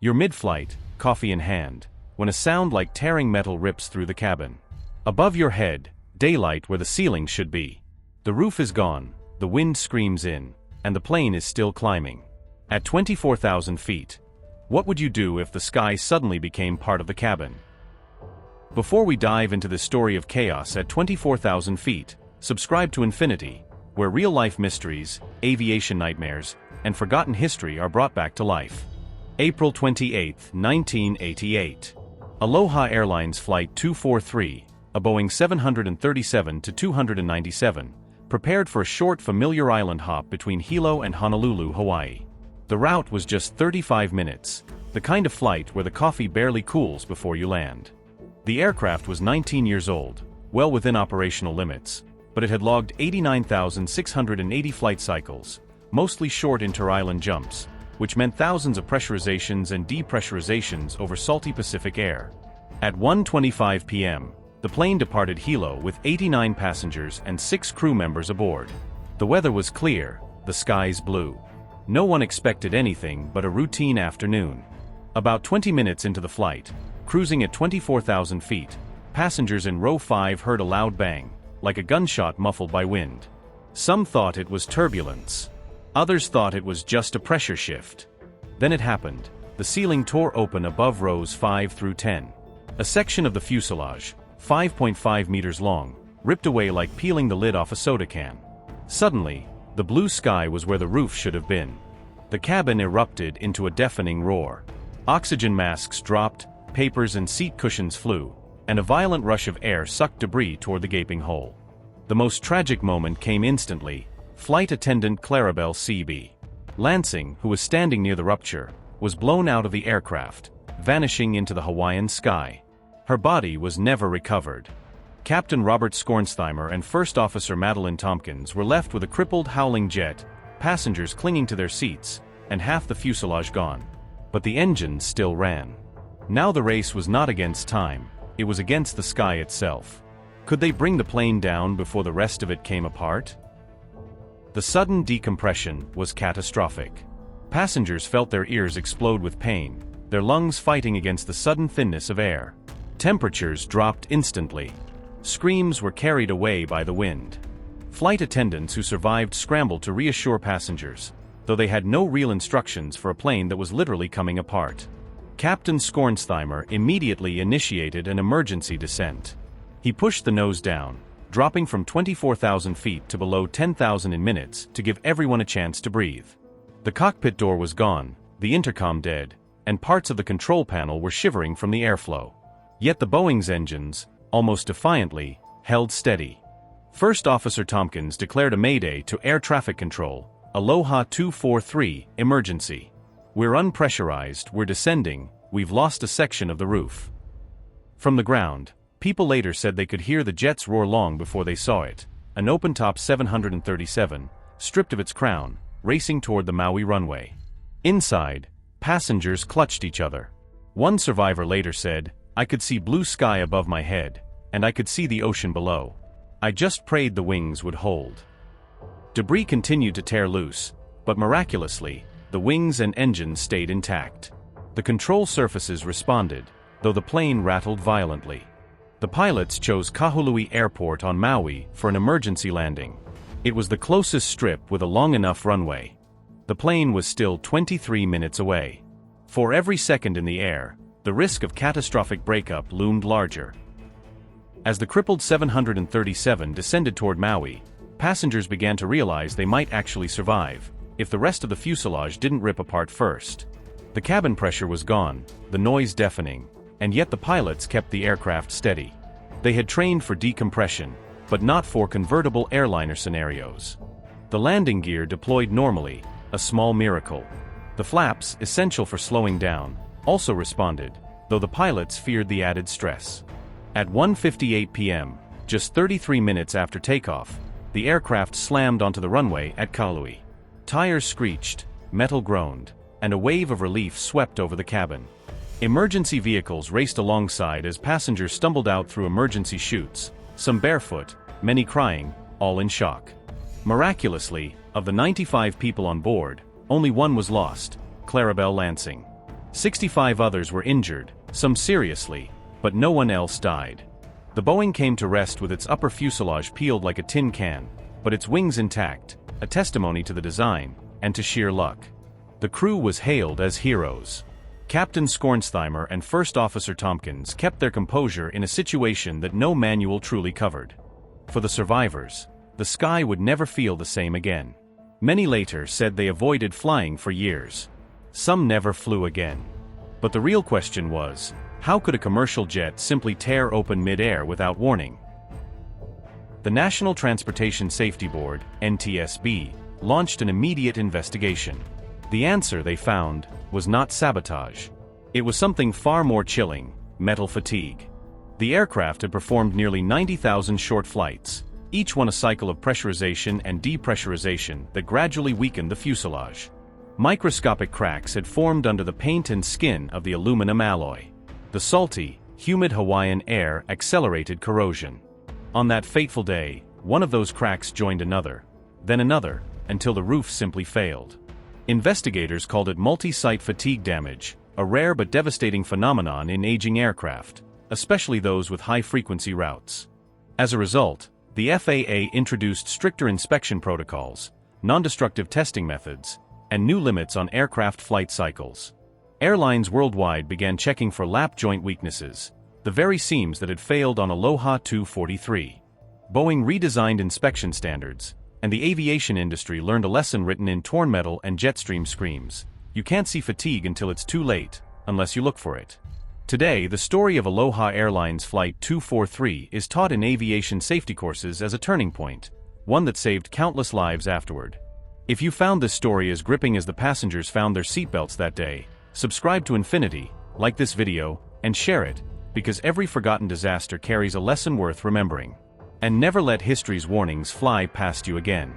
You're mid-flight, coffee in hand, when a sound like tearing metal rips through the cabin. Above your head, daylight where the ceiling should be. The roof is gone, the wind screams in, and the plane is still climbing. At 24,000 feet, what would you do if the sky suddenly became part of the cabin? Before we dive into this story of chaos at 24,000 feet, subscribe to Infinity, where real-life mysteries, aviation nightmares, and forgotten history are brought back to life. April 28, 1988. Aloha Airlines Flight 243, a Boeing 737-297, prepared for a short familiar island hop between Hilo and Honolulu, Hawaii. The route was just 35 minutes, the kind of flight where the coffee barely cools before you land. The aircraft was 19 years old, well within operational limits, but it had logged 89,680 flight cycles, mostly short inter-island jumps, which meant thousands of pressurizations and depressurizations over salty Pacific air. At 1:25 p.m., the plane departed Hilo with 89 passengers and 6 crew members aboard. The weather was clear, the skies blue. No one expected anything but a routine afternoon. About 20 minutes into the flight, cruising at 24,000 feet, passengers in row 5 heard a loud bang, like a gunshot muffled by wind. Some thought it was turbulence. Others thought it was just a pressure shift. Then it happened. The ceiling tore open above rows 5 through 10. A section of the fuselage, 5.5 meters long, ripped away like peeling the lid off a soda can. Suddenly, the blue sky was where the roof should have been. The cabin erupted into a deafening roar. Oxygen masks dropped, papers and seat cushions flew, and a violent rush of air sucked debris toward the gaping hole. The most tragic moment came instantly. Flight attendant Clarabelle C.B. Lansing, who was standing near the rupture, was blown out of the aircraft, vanishing into the Hawaiian sky. Her body was never recovered. Captain Robert Skornsteimer and First Officer Madeline Tompkins were left with a crippled, howling jet, passengers clinging to their seats, and half the fuselage gone. But the engines still ran. Now the race was not against time, it was against the sky itself. Could they bring the plane down before the rest of it came apart? The sudden decompression was catastrophic. Passengers felt their ears explode with pain, their lungs fighting against the sudden thinness of air. Temperatures dropped instantly. Screams were carried away by the wind. Flight attendants who survived scrambled to reassure passengers, though they had no real instructions for a plane that was literally coming apart. Captain Skornsteimer immediately initiated an emergency descent. He pushed the nose down, dropping from 24,000 feet to below 10,000 in minutes to give everyone a chance to breathe. The cockpit door was gone, the intercom dead, and parts of the control panel were shivering from the airflow. Yet the Boeing's engines, almost defiantly, held steady. First Officer Tompkins declared a mayday to air traffic control, Aloha 243, emergency. We're unpressurized, we're descending, we've lost a section of the roof. From the ground, people later said they could hear the jets roar long before they saw it, an open-top 737, stripped of its crown, racing toward the Maui runway. Inside, passengers clutched each other. One survivor later said, "I could see blue sky above my head, and I could see the ocean below. I just prayed the wings would hold." Debris continued to tear loose, but miraculously, the wings and engines stayed intact. The control surfaces responded, though the plane rattled violently. The pilots chose Kahului Airport on Maui for an emergency landing. It was the closest strip with a long enough runway. The plane was still 23 minutes away. For every second in the air, the risk of catastrophic breakup loomed larger. As the crippled 737 descended toward Maui, passengers began to realize they might actually survive, if the rest of the fuselage didn't rip apart first. The cabin pressure was gone, the noise deafening, and yet the pilots kept the aircraft steady. They had trained for decompression, but not for convertible airliner scenarios. The landing gear deployed normally, a small miracle. The flaps, essential for slowing down, also responded, though the pilots feared the added stress. At 1:58 p.m., just 33 minutes after takeoff, the aircraft slammed onto the runway at Kahului. Tires screeched, metal groaned, and a wave of relief swept over the cabin. Emergency vehicles raced alongside as passengers stumbled out through emergency chutes, some barefoot, many crying, all in shock. Miraculously, of the 95 people on board, only one was lost, Clarabelle Lansing. 65 others were injured, some seriously, but no one else died. The Boeing came to rest with its upper fuselage peeled like a tin can, but its wings intact, a testimony to the design, and to sheer luck. The crew was hailed as heroes. Captain Skornsheimer and First Officer Tompkins kept their composure in a situation that no manual truly covered. For the survivors, the sky would never feel the same again. Many later said they avoided flying for years. Some never flew again. But the real question was, how could a commercial jet simply tear open mid-air without warning? The National Transportation Safety Board, NTSB, launched an immediate investigation. The answer they found was not sabotage. It was something far more chilling: metal fatigue. The aircraft had performed nearly 90,000 short flights, each one a cycle of pressurization and depressurization that gradually weakened the fuselage. Microscopic cracks had formed under the paint and skin of the aluminum alloy. The salty, humid Hawaiian air accelerated corrosion. On that fateful day, one of those cracks joined another, then another, until the roof simply failed. Investigators called it multi-site fatigue damage, a rare but devastating phenomenon in aging aircraft, especially those with high-frequency routes. As a result, the FAA introduced stricter inspection protocols, non-destructive testing methods, and new limits on aircraft flight cycles. Airlines worldwide began checking for lap joint weaknesses, the very seams that had failed on Aloha 243. Boeing redesigned inspection standards, and the aviation industry learned a lesson written in torn metal and jet stream screams: you can't see fatigue until it's too late, unless you look for it. Today, the story of Aloha Airlines Flight 243 is taught in aviation safety courses as a turning point, one that saved countless lives afterward. If you found this story as gripping as the passengers found their seatbelts that day, subscribe to Infinity, like this video, and share it, because every forgotten disaster carries a lesson worth remembering. And never let history's warnings fly past you again.